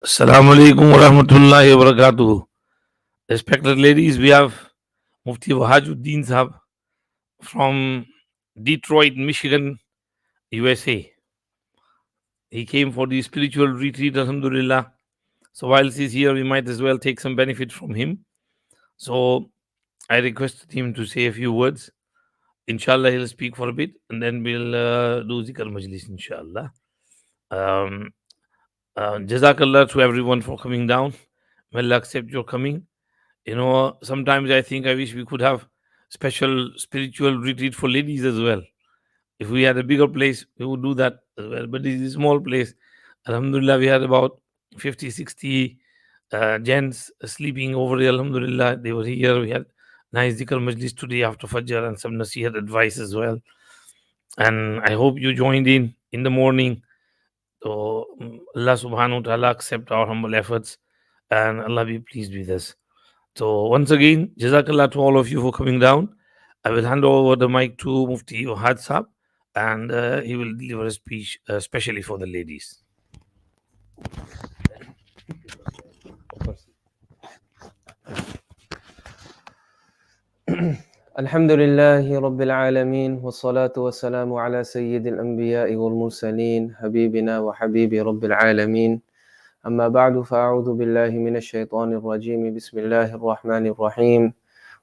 Assalamu alaikum wa rahmatullahi wa barakatuh. Respected ladies, we have Mufti Wahajuddin Sahab from Detroit, Michigan, USA. He came for the spiritual retreat, alhamdulillah. So whilst he's here, we might as well take some benefit from him. So I requested him to say a few words. Inshallah, he'll speak for a bit and then we'll do Zikr Majlis, inshallah. Um, Jazakallah to everyone for coming down. May Allah accept your coming. Sometimes I think I wish we could have special spiritual retreat for ladies as well. If we had a bigger place, we would do that as well. But this is a small place. Alhamdulillah, we had about 50, 60 gents sleeping over there. Alhamdulillah, they were here. We had nice dhikr majlis today after Fajr and some nasihat advice as well. And I hope you joined in the morning. So Allah subhanahu wa ta'ala accept our humble efforts and Allah be pleased with us. So once again, Jazakallah to all of you for coming down. I will hand over the mic to Mufti Wahad Saab and he will deliver a speech especially for the ladies. الحمد لله رب العالمين والصلاة والسلام على سيد الأنبياء والمرسلين حبيبنا وحبيب رب العالمين أما بعد فأعوذ بالله من الشيطان الرجيم بسم الله الرحمن الرحيم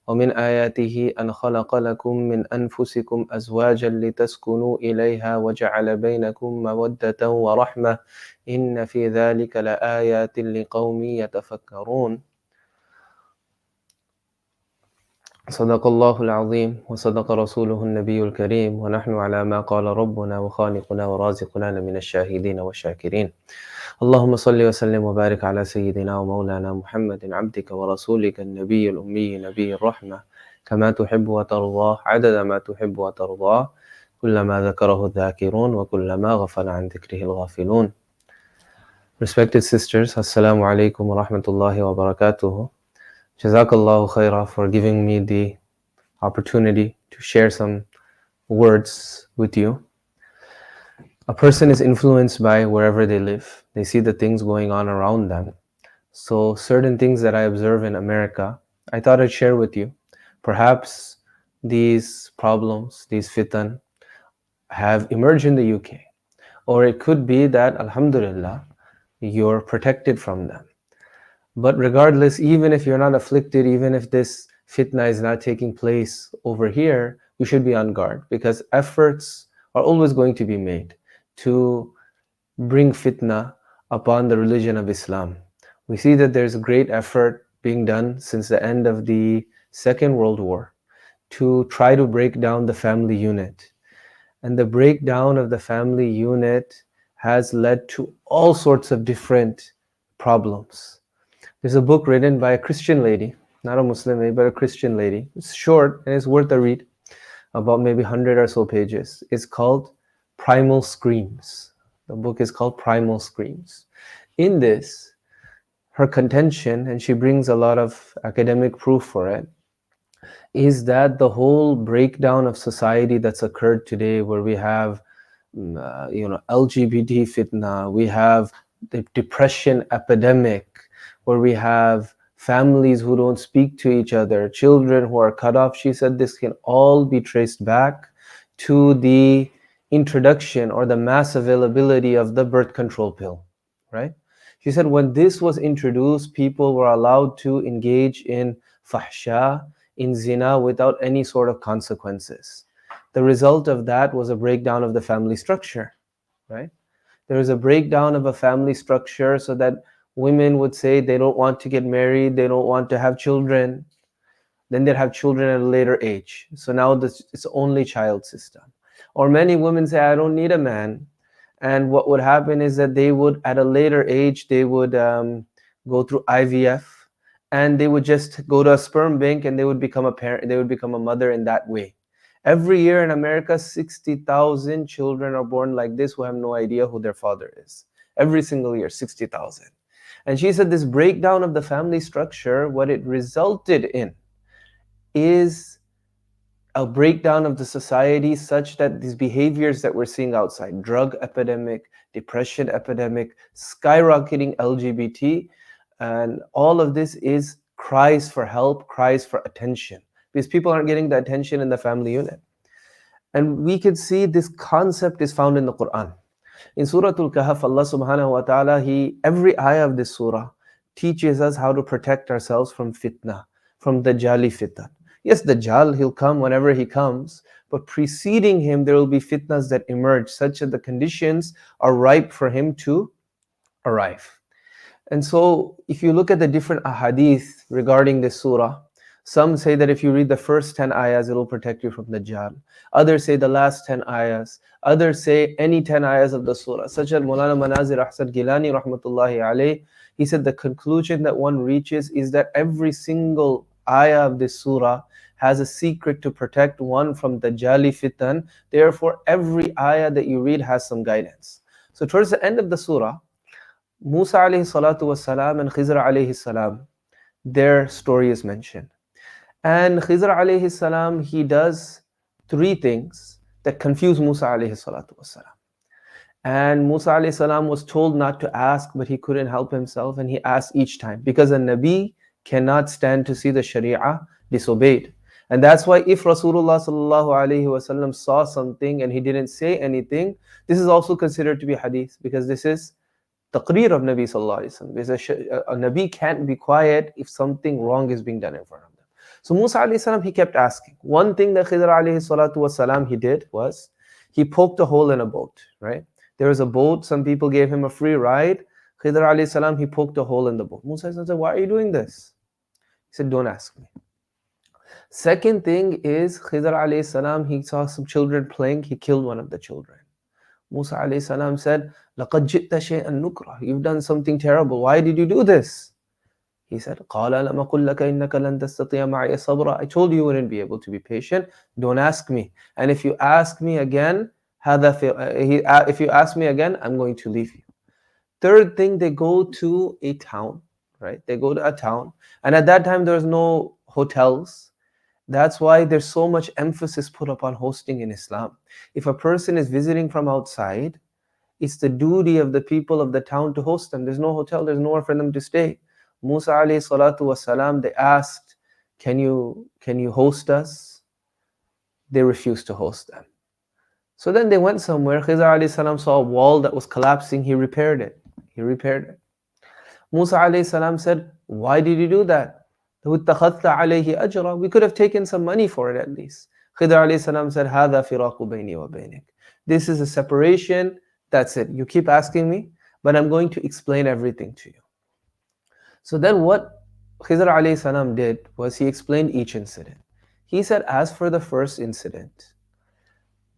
ومن آياته أن خلق لكم من أنفسكم أزواجا لتسكنوا إليها وجعل بينكم مودة ورحمة إن في ذلك لآيات لقوم يتفكرون صدق الله العظيم وصدق رسوله النبي الكريم ونحن على ما قال ربنا وخالقنا ورازقنا من الشاهدين والشاكرين اللهم صل وسلم وبارك على سيدنا ومولانا محمد عبدك ورسولك النبي الأمي نبي الرحمة كما تحب وترضاه عدد ما تحب وترضاه كلما ذكره الذاكرون وكلما غفل عن ذكره الغافلون. Respected sisters, Assalamu alaikum wa rahmatullahi wa barakatuhu. Jazakallahu khairah for giving me the opportunity to share some words with you. A person is influenced by wherever they live. They see the things going on around them. So certain things that I observe in America, I thought I'd share with you. Perhaps these problems, these fitan, have emerged in the UK. Or it could be that, alhamdulillah, you're protected from them. But regardless, even if you're not afflicted, even if this fitna is not taking place over here, we should be on guard because efforts are always going to be made to bring fitna upon the religion of Islam. We see that there's a great effort being done since the end of the Second World War to try to break down the family unit. And the breakdown of the family unit has led to all sorts of different problems. There's a book written by a Christian lady, not a Muslim lady, but a Christian lady. It's short and it's worth a read, about maybe 100 or so pages. It's called Primal Screams. The book is called Primal Screams. In this, her contention, and she brings a lot of academic proof for it, is that the whole breakdown of society that's occurred today, where we have LGBT fitna, we have the depression epidemic, where we have families who don't speak to each other, children who are cut off. She said this can all be traced back to the introduction or the mass availability of the birth control pill, right? She said when this was introduced, people were allowed to engage in fahsha, in zina, without any sort of consequences. The result of that was a breakdown of the family structure, right? There was a breakdown of a family structure so that women would say they don't want to get married, they don't want to have children. Then they'd have children at a later age. So now it's only child system. Or many women say, I don't need a man. And what would happen is that they would, at a later age, they would go through IVF and they would just go to a sperm bank and they would become a parent, they would become a mother in that way. Every year in America, 60,000 children are born like this who have no idea who their father is. Every single year, 60,000. And she said this breakdown of the family structure, what it resulted in is a breakdown of the society such that these behaviors that we're seeing outside, drug epidemic, depression epidemic, skyrocketing LGBT, and all of this is cries for help, cries for attention, because people aren't getting the attention in the family unit. And we can see this concept is found in the Quran. In Surah Al-Kahf, Allah subhanahu wa ta'ala, every ayah of this surah teaches us how to protect ourselves from fitna, from the Dajjali fitna. Yes, the Dajjal, he'll come whenever he comes, but preceding him, there will be fitnas that emerge such that the conditions are ripe for him to arrive. And so, if you look at the different ahadith regarding this surah, some say that if you read the first 10 ayahs, it'll protect you from the Dajjal. Others say the last 10 ayahs. Others say any 10 ayahs of the surah. Such as Mulana Manazir Ahsan Gilani rahmatullahi alayh, he said the conclusion that one reaches is that every single ayah of this surah has a secret to protect one from the Dajjali fitan. Therefore, every ayah that you read has some guidance. So towards the end of the surah, Musa alayhi salatu was salam and Khizr alayhi salam, their story is mentioned. And Khizr alayhi salam, he does three things that confuse Musa alayhi salatu was salam. And Musa alayhi salam was told not to ask, but he couldn't help himself, and he asked each time, because a Nabi cannot stand to see the Sharia disobeyed. And that's why if Rasulullah sallallahu alayhi wasallam saw something and he didn't say anything, this is also considered to be hadith, because this is taqreer of Nabi sallallahu alayhi wasallam. Because a Nabi can't be quiet if something wrong is being done in front of them. So Musa alayhi salam, he kept asking. One thing that Khidr alayhi salatu wasalam, he did was, he poked a hole in a boat, right? There was a boat, some people gave him a free ride. Khidr alayhi salam, he poked a hole in the boat. Musa said, why are you doing this? He said, don't ask me. Second thing is, Khidr alayhi salam, he saw some children playing, he killed one of the children. Musa alayhi salam said, لَقَدْ جِئْتَ شَيْئًا نُكْرَةً, you've done something terrible. Why did you do this? He said, قَالَ لَمَا قُلْ لَكَ إِنَّكَ لَن تَسْتَطِيعَ مَعِيَ صَبْرًا, I told you wouldn't be able to be patient. Don't ask me. And if you ask me again, if you ask me again, I'm going to leave you. Third thing, they go to a town, right? They go to a town. And at that time, there's no hotels. That's why there's so much emphasis put upon hosting in Islam. If a person is visiting from outside, it's the duty of the people of the town to host them. There's no hotel, there's nowhere for them to stay. Musa alayhi salatu wasalam, they asked, can you host us? They refused to host them. So then they went somewhere. Khizr alayhi salam saw a wall that was collapsing. He repaired it. Musa alayhi salam said, why did you do that? We could have taken some money for it at least. Khidr alayhi salam said, هَذَا فِرَاقُ بَيْنِي وَبَيْنِكَ, this is a separation, that's it. You keep asking me, but I'm going to explain everything to you. So then what Khidr alayhi salam did was he explained each incident. He said, as for the first incident,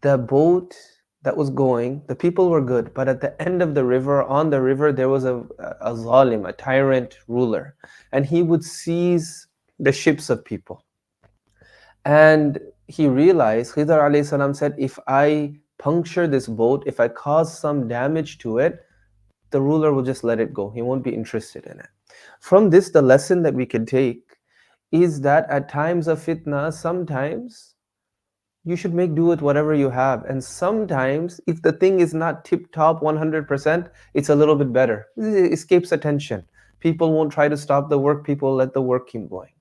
the boat that was going, the people were good, but at the end of the river, on the river, there was a zalim, a tyrant ruler, and he would seize the ships of people. And he realized, Khidr alayhi salam said, if I puncture this boat, if I cause some damage to it, the ruler will just let it go. He won't be interested in it. From this, the lesson that we can take is that at times of fitna, sometimes you should make do with whatever you have. And sometimes, if the thing is not tip-top 100%, it's a little bit better. It escapes attention. People won't try to stop the work. People let the work keep going.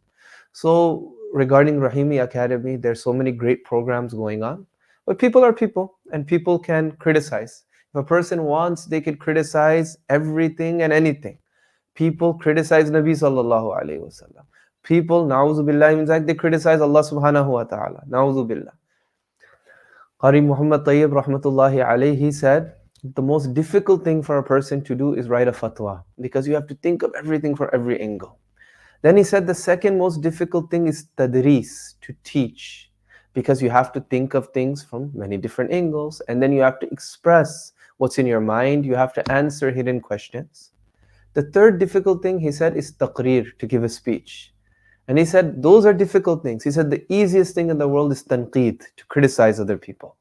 So regarding Rahimi Academy, there's so many great programs going on. But people are people, and people can criticize. If a person wants, they can criticize everything and anything. People criticize Nabi sallallahu alayhi wasallam. People, na'udhu billah, they criticize Allah subhanahu wa ta'ala. Na'udhu billah. Qari Muhammad Tayyib rahmatullahi alayhi, he said, the most difficult thing for a person to do is write a fatwa, because you have to think of everything from every angle. Then he said the second most difficult thing is tadris, to teach, because you have to think of things from many different angles, and then you have to express what's in your mind, you have to answer hidden questions. The third difficult thing, he said, is taqreer, to give a speech. And he said, those are difficult things. He said, the easiest thing in the world is tanqeed, to criticize other people,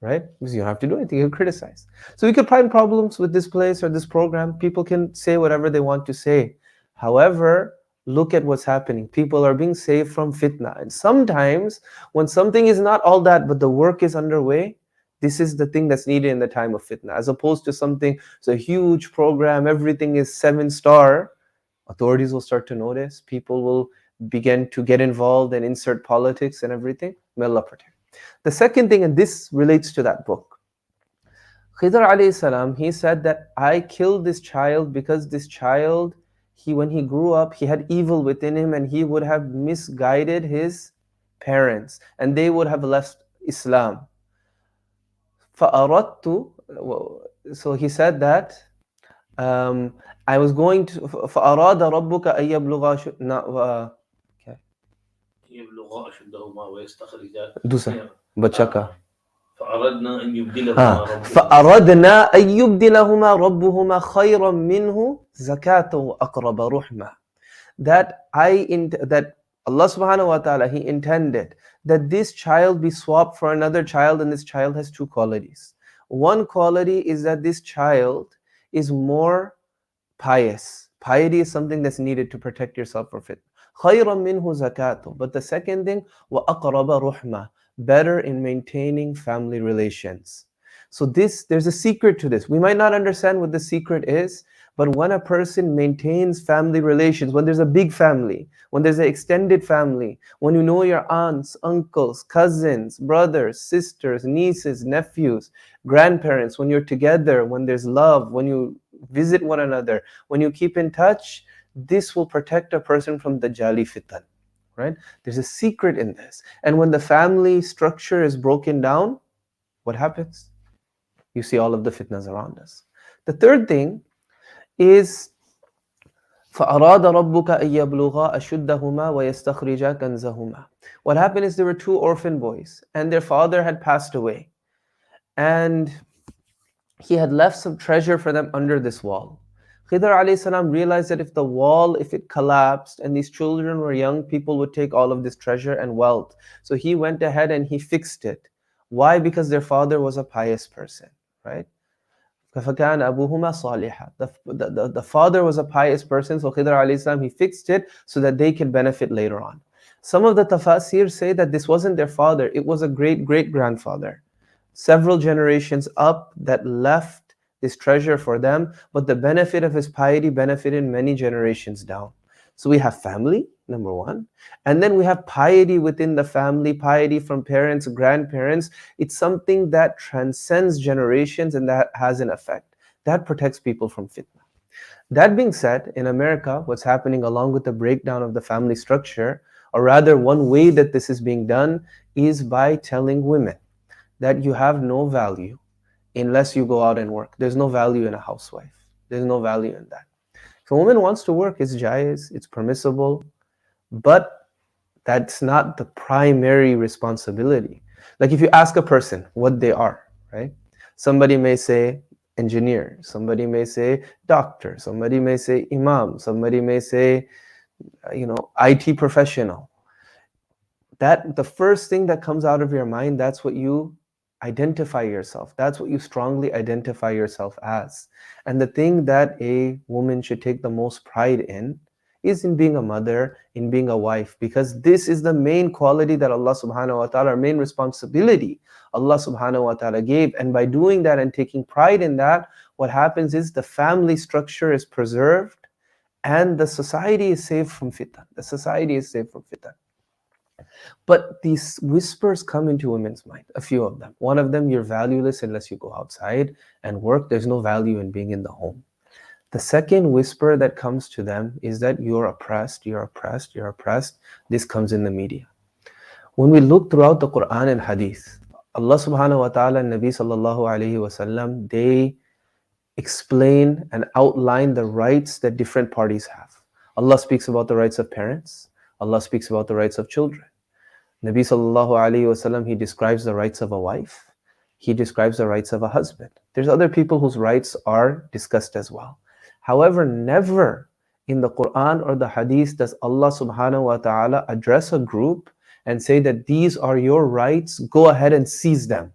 right? Because you don't have to do anything, you can criticize. So we could find problems with this place or this program. People can say whatever they want to say. However, Look at what's happening. People are being saved from fitna. And sometimes when something is not all that, but the work is underway, this is the thing that's needed in the time of fitna. As opposed to something, it's a huge program, everything is 7-star, authorities will start to notice, people will begin to get involved and insert politics and everything. May Allah protect. The second thing, and this relates to that book, Khidr alayhi salam, he said that I killed this child because this child, when he grew up, he had evil within him and he would have misguided his parents and they would have left Islam. فَأَرَدْتُ, so he said that I was going to فَأَرَادَ رَبُّكَ أَن يَبْلُغَا okay. يبلغ أشدهما ويستخرجا دوسرا بچہ کا فأردنا أن يبدلهما فأردنا أن يبدلهما ربهما خيرا منه زكاة وأقرب رحمة. That Allah subhanahu wa ta'ala, He intended that this child be swapped for another child, and this child has two qualities. One quality is that this child is more pious. Piety is something that's needed to protect yourself from fitna. خَيْرًا مِنْهُ زَكَاةٌ. But the second thing, وَأَقْرَبَ رُحْمَةٌ, better in maintaining family relations. So there's a secret to this. We might not understand what the secret is, but when a person maintains family relations, when there's a big family, when there's an extended family, when you know your aunts, uncles, cousins, brothers, sisters, nieces, nephews, grandparents, when you're together, when there's love, when you visit one another, when you keep in touch, this will protect a person from the Dajjali fitan. Right? There's a secret in this. And when the family structure is broken down, what happens? You see all of the fitnas around us. The third thing is فَأَرَادَ رَبُّكَ أَن يَبْلُغَا أَشُدَّهُمَا وَيَسْتَخْرِجَا كَنزَهُمَا. What happened is there were two orphan boys and their father had passed away. And he had left some treasure for them under this wall. Khidr alayhi salam realized that if the wall, if it collapsed and these children were young, people would take all of this treasure and wealth. So he went ahead and he fixed it. Why? Because their father was a pious person, right? فَكَانَ أَبُوهُمَا صَالِحًا. The father was a pious person, so Khidr alayhi salam, he fixed it so that they could benefit later on. Some of the tafasir say that this wasn't their father, it was a great-great-grandfather. Several generations up that left this treasure for them, but the benefit of his piety benefited many generations down. So we have family, number one, and then we have piety within the family, piety from parents, grandparents. It's something that transcends generations and that has an effect. That protects people from fitna. That being said, in America, what's happening along with the breakdown of the family structure, or rather one way that this is being done is by telling women that you have no value unless you go out and work. There's no value in a housewife. There's no value in that. If a woman wants to work, it's jaiz, it's permissible, but that's not the primary responsibility. Like if you ask a person what they are, right? Somebody may say engineer, somebody may say doctor, somebody may say imam, somebody may say, IT professional. That the first thing that comes out of your mind, that's what you identify yourself. That's what you strongly identify yourself as. And the thing that a woman should take the most pride in is in being a mother, in being a wife, because this is the main quality that Allah subhanahu wa ta'ala, our main responsibility Allah subhanahu wa ta'ala gave. And by doing that and taking pride in that, what happens is the family structure is preserved and the society is saved from fitan. The society is saved from fitan. But these whispers come into women's mind, a few of them. One of them, you're valueless unless you go outside and work. There's no value in being in the home. The second whisper that comes to them is that you're oppressed, you're oppressed, you're oppressed. This comes in the media. When we look throughout the Quran and Hadith, Allah subhanahu wa ta'ala and Nabi sallallahu alayhi wa sallam, they explain and outline the rights that different parties have. Allah speaks about the rights of parents. Allah speaks about the rights of children. Nabi sallallahu alayhi wasallam, he describes the rights of a wife. He describes the rights of a husband. There's other people whose rights are discussed as well. However, never in the Quran or the Hadith does Allah subhanahu wa ta'ala address a group and say that these are your rights, go ahead and seize them.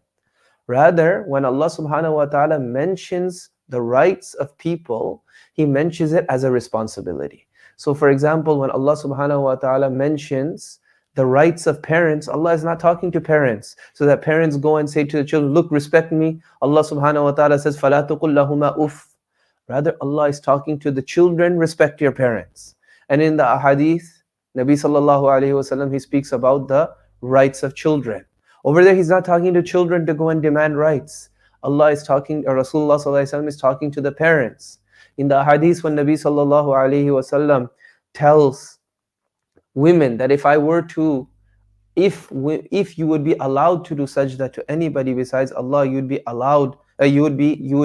Rather, when Allah subhanahu wa ta'ala mentions the rights of people, He mentions it as a responsibility. So for example, when Allah subhanahu wa ta'ala mentions the rights of parents, Allah is not talking to parents so that parents go and say to the children, look, respect me. Allah subhanahu wa ta'ala says, فَلَا تُقُلْ لَهُمَا أُفٍّ. Rather, Allah is talking to the children, respect your parents. And in the ahadith, Nabi sallallahu alayhi wasallam, he speaks about the rights of children. Over there, he's not talking to children to go and demand rights. Allah is talking, or Rasulullah sallallahu alayhi wasallam is talking to the parents. In the hadith, when Nabi sallallahu alayhi wasallam tells women that if you would be allowed to do sajda to anybody besides Allah, you'd be allowed, you would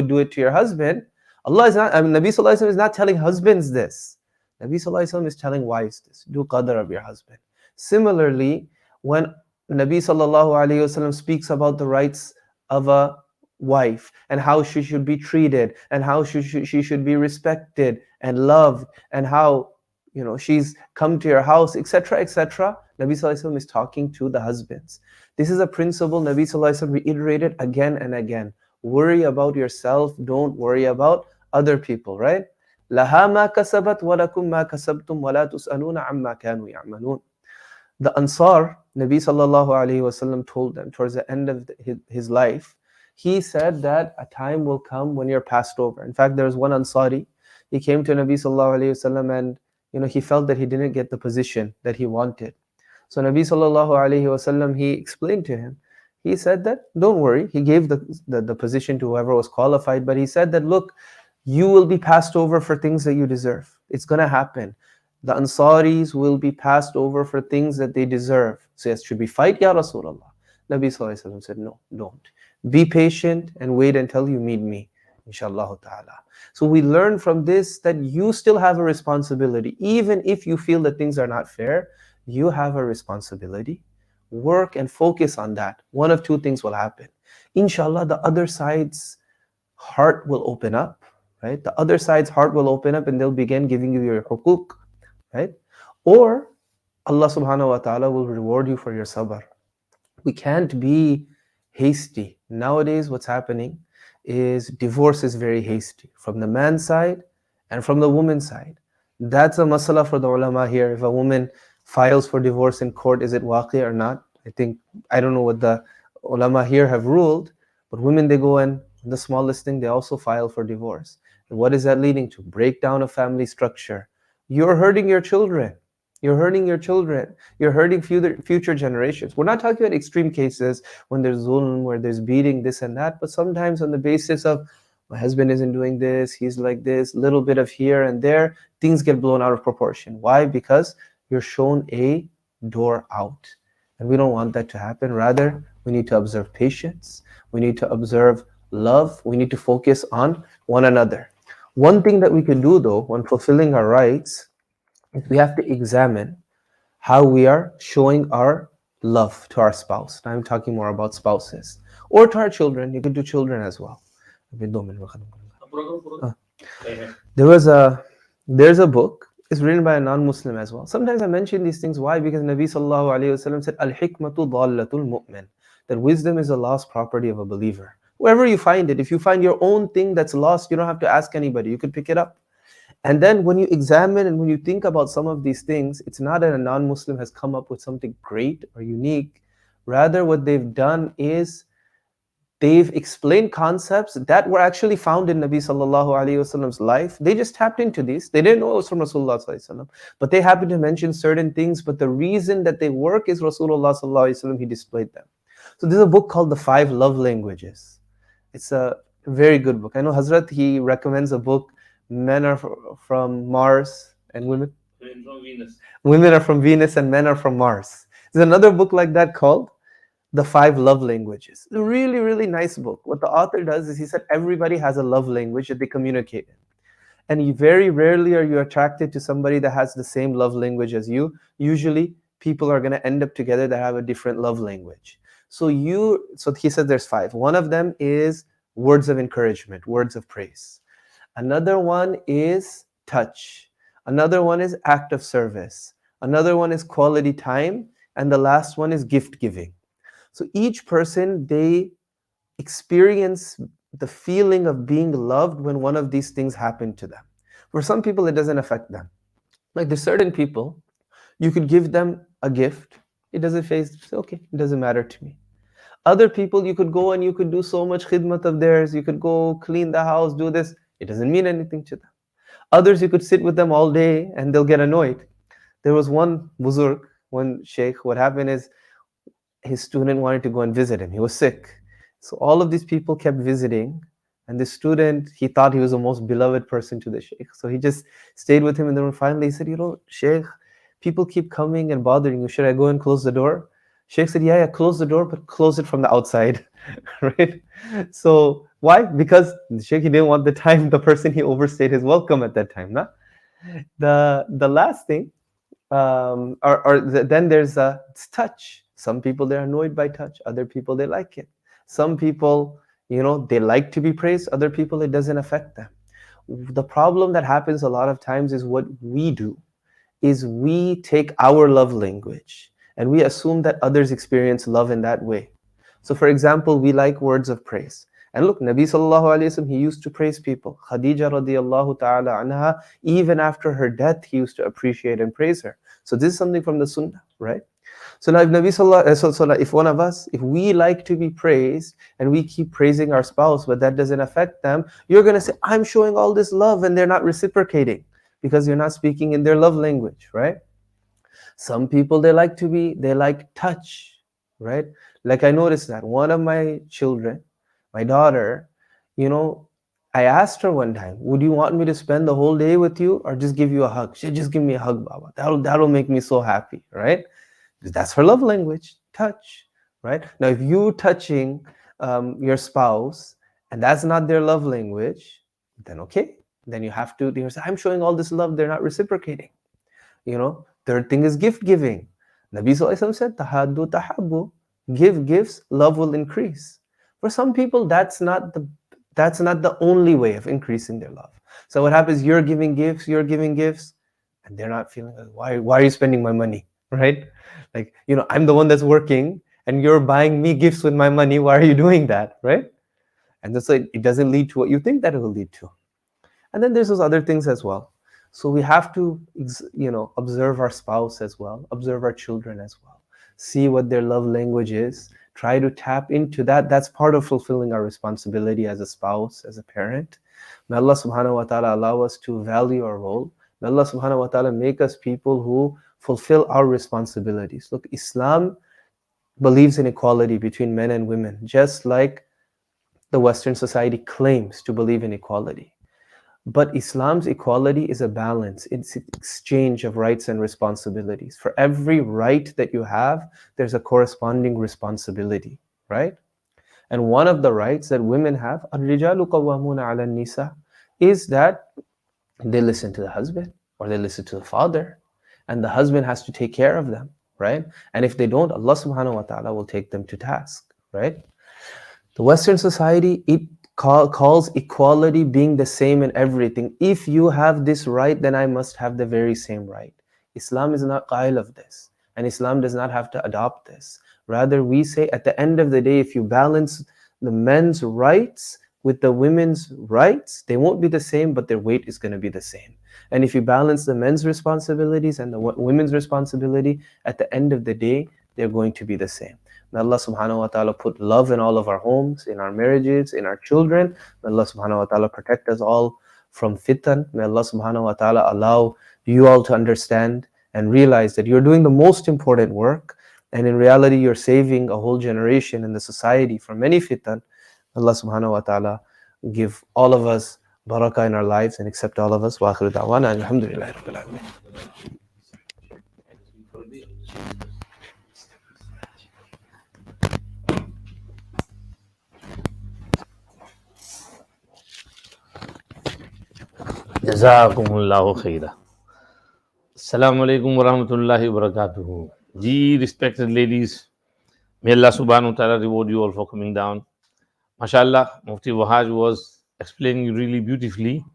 do it to your husband. Allah is not, Nabi sallallahu alayhi wasallam is not telling husbands this. Nabi sallallahu alayhi wasallam is telling wives this. Do qadr of your husband. Similarly, when Nabi sallallahu alayhi wasallam speaks about the rights of a wife and how she should be treated and how she should be respected and loved and how she's come to your house, etc., etc. Nabi sallallahu alaihi wasallam is talking to the husbands. This is a principle Nabi sallallahu alaihi wasallam reiterated again and again. Worry about yourself, don't worry about other people, right? لَهَا مَا كَسَبَتْ وَلَكُمْ مَا كَسَبْتُمْ وَلَا تُسْأَلُونَ عَمَّا كَانُوا يَعْمَلُونَ. The Ansar, Nabi sallallahu alaihi wasallam told them towards the end of his life, he said that a time will come when you're passed over. In fact, there was one Ansari, he came to Nabi sallallahu alaihi wasallam and he felt that he didn't get the position that he wanted. So Nabi sallallahu alaihi wasallam, he explained to him. He said that, don't worry. He gave the position to whoever was qualified, but he said that, look, you will be passed over for things that you deserve. It's going to happen. The Ansaris will be passed over for things that they deserve. So yes, should we fight, Ya Rasulullah? Nabi sallallahu alaihi wasallam said, no, don't. Be patient and wait until you meet me, inshallah ta'ala. So we learn from this that you still have a responsibility. Even if you feel that things are not fair, you have a responsibility. Work and focus on that. One of two things will happen. Inshallah, the other side's heart will open up, right? The other side's heart will open up and they'll begin giving you your hukuk, right? Or Allah subhanahu wa ta'ala will reward you for your sabr. We can't be hasty. Nowadays, what's happening is divorce is very hasty from the man's side and from the woman's side. That's a masala for the ulama here. If a woman files for divorce in court, is it waqi or not? I don't know what the ulama here have ruled, but women, they go and the smallest thing, they also file for divorce. And what is that leading to? Breakdown of family structure. You're hurting your children. You're hurting your children. You're hurting future generations. We're not talking about extreme cases when there's zulm, where there's beating, this and that, but sometimes on the basis of my husband isn't doing this, he's like this, little bit of here and there, things get blown out of proportion. Why? Because you're shown a door out. And we don't want that to happen. Rather, we need to observe patience. We need to observe love. We need to focus on one another. One thing that we can do though, when fulfilling our rights, is we have to examine how we are showing our love to our spouse. Now I'm talking more about spouses. Or to our children. You can do children as well. There's a book. It's written by a non-Muslim as well. Sometimes I mention these things. Why? Because Nabi sallallahu alayhi wasallam said, Al-hikmatu dhallatul mu'min. That wisdom is a lost property of a believer. Wherever you find it, if you find your own thing that's lost, you don't have to ask anybody. You could pick it up. And then when you examine and when you think about some of these things, it's not that a non-Muslim has come up with something great or unique. Rather, what they've done is they've explained concepts that were actually found in Nabi sallallahu alaihi wasallam's life. They just tapped into these. They didn't know it was from Rasulullah sallallahu alaihi wasallam, but they happened to mention certain things. But the reason that they work is Rasulullah sallallahu alaihi wasallam, he displayed them. So there's a book called The 5 Love Languages. It's a very good book. I know Hazrat, he recommends a book, Men are from Mars and women from Venus. Women are from Venus and men are from Mars. There's another book like that called The 5 Love Languages. It's a really, really nice book. What the author does is he said everybody has a love language that they communicate in. And very rarely are you attracted to somebody that has the same love language as you. Usually people are going to end up together that have a different love language. So he said there's 5. One of them is words of encouragement, words of praise. Another one is touch. Another one is act of service. Another one is quality time. And the last one is gift giving. So each person, they experience the feeling of being loved when one of these things happen to them. For some people, it doesn't affect them. Like there's certain people, you could give them a gift, it doesn't phase, okay, it doesn't matter to me. Other people, you could go and you could do so much khidmat of theirs, you could go clean the house, do this, it doesn't mean anything to them. Others, you could sit with them all day and they'll get annoyed. There was one buzurg, one sheikh, what happened is his student wanted to go and visit him. He was sick. So all of these people kept visiting. And the student, he thought he was the most beloved person to the sheikh. So he just stayed with him in the room. Finally, he said, Sheikh, people keep coming and bothering you. Should I go and close the door? Sheikh said, yeah, close the door, but close it from the outside. Right? So why? Because the sheikh, he didn't want the person he overstayed his welcome at that time. Nah? The last thing, then there's it's touch. Some people, they're annoyed by touch. Other people, they like it. Some people, they like to be praised. Other people, it doesn't affect them. The problem that happens a lot of times is what we do is we take our love language and we assume that others experience love in that way. So for example, we like words of praise. And look, Nabi sallallahu alayhi wasallam, he used to praise people. Khadija radiallahu ta'ala anha, even after her death, he used to appreciate and praise her. So this is something from the sunnah, right? So now if Nabi sallallahu, if one of us, if we like to be praised and we keep praising our spouse, but that doesn't affect them, you're going to say, I'm showing all this love and they're not reciprocating because you're not speaking in their love language, right? Some people, they like touch, right? Like I noticed that one of my children, my daughter, I asked her one time, would you want me to spend the whole day with you or just give you a hug? She said, just give me a hug, Baba. That'll make me so happy, right? Because that's her love language, touch, right? Now, if you touching your spouse and that's not their love language, then okay. Then you have to, say, I'm showing all this love, they're not reciprocating. Third thing is gift giving. Nabi Sallallahu Alaihi Wasallam said, tahaddu tahabbu, give gifts, love will increase. For some people, that's not the only way of increasing their love. So what happens, you're giving gifts, and they're not feeling, why are you spending my money, right? Like, I'm the one that's working and you're buying me gifts with my money, why are you doing that, right? And that's why it doesn't lead to what you think that it will lead to. And then there's those other things as well. So we have to, observe our spouse as well, observe our children as well, see what their love language is, try to tap into that. That's part of fulfilling our responsibility as a spouse, as a parent. May Allah subhanahu wa ta'ala allow us to value our role. May Allah subhanahu wa ta'ala make us people who fulfill our responsibilities. Look, Islam believes in equality between men and women, just like the Western society claims to believe in equality. But Islam's equality is a balance. It's an exchange of rights and responsibilities. For every right that you have, there's a corresponding responsibility, right? And one of the rights that women have, الرِّجَالُ قَوَّامُونَ عَلَى النِّسَاءِ, is that they listen to the husband or they listen to the father, and the husband has to take care of them, right? And if they don't, Allah subhanahu wa ta'ala will take them to task, right? The Western society, it calls equality being the same in everything. If you have this right, then I must have the very same right. Islam is not qail of this, and Islam does not have to adopt this. Rather, we say at the end of the day, if you balance the men's rights with the women's rights, they won't be the same, but their weight is going to be the same. And if you balance the men's responsibilities and the women's responsibility, at the end of the day, they're going to be the same. May Allah subhanahu wa ta'ala put love in all of our homes, in our marriages, in our children. May Allah subhanahu wa ta'ala protect us all from fitan. May Allah subhanahu wa ta'ala allow you all to understand and realize that you're doing the most important work, and in reality you're saving a whole generation in the society from many fitan. Allah subhanahu wa ta'ala give all of us barakah in our lives and accept all of us. Wa akhiru da'wana alhamdulillahi rabbil alamin. Jazakumullahu khaira. Assalamu alaikum wa rahmatullahi wa barakatuhu. Ji, respected ladies, may Allah subhanahu wa ta'ala reward you all for coming down. MashaAllah, Mufti Wahaj was explaining really beautifully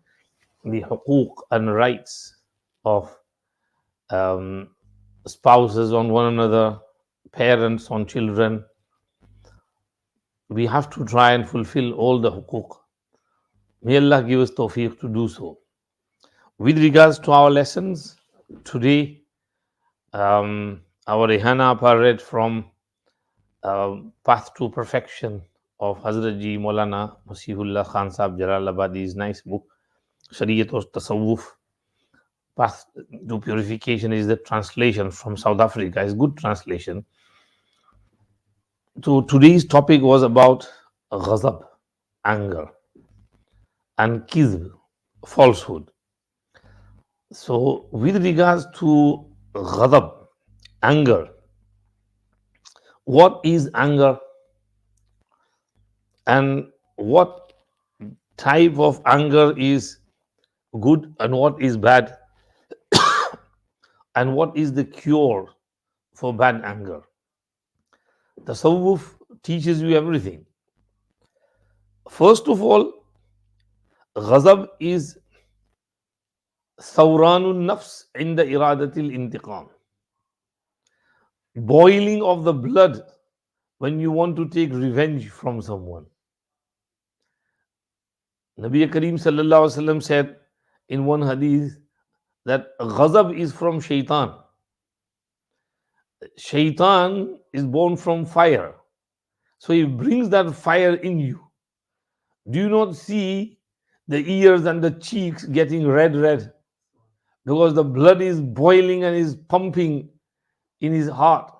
the huquq and rights of spouses on one another, parents on children. We have to try and fulfill all the huquq. May Allah give us tawfiq to do so. With regards to our lessons, Today, our Rehana read from Path to Perfection of Hazrat Ji Maulana Masihullah Khan Sahib Jalalabadi's nice book, Shariat or Tasawwuf. Path to Purification is the translation from South Africa. It's good translation. So today's topic was about ghazab, anger, and kizb, falsehood. So with regards to ghadab, anger, what is anger and what type of anger is good and what is bad, and what is the cure for bad anger? Tasawwuf teaches you everything. First of all, ghazab is thawranun nafs inda iradatil intiqam, boiling of the blood when you want to take revenge from someone. Nabi Kareem sallallahu alaihi wasallam said in one hadith that ghazab is from shaitan. Shaitan is born from fire, so he brings that fire in you. Do you not see the ears and the cheeks getting red? Because the blood is boiling and is pumping in his heart.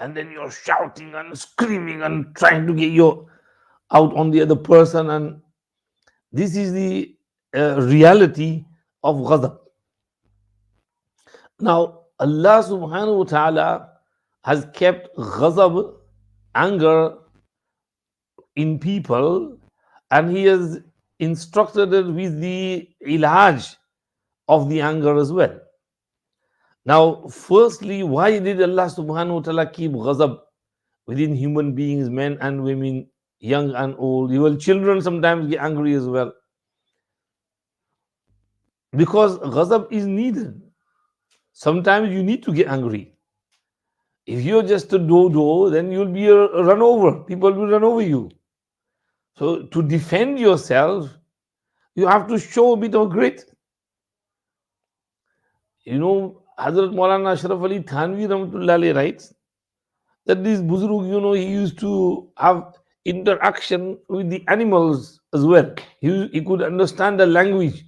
And then you're shouting and screaming and trying to get your out on the other person. And this is the reality of ghadab. Now, Allah subhanahu wa ta'ala has kept ghazab, anger, in people, and He has instructed it with the ilaj of the anger as well. Now, firstly, why did Allah subhanahu wa ta'ala keep ghazab within human beings, men and women, young and old? Even children sometimes get angry as well. Because ghazab is needed. Sometimes you need to get angry. If you're just a dodo, then you'll be run over. People will run over you. So to defend yourself, you have to show a bit of grit. You know, Hazrat Maulana Ashraf Ali Thanvi Rahmatullah Alayhi writes that this Buzurg, he used to have interaction with the animals as well. He could understand the language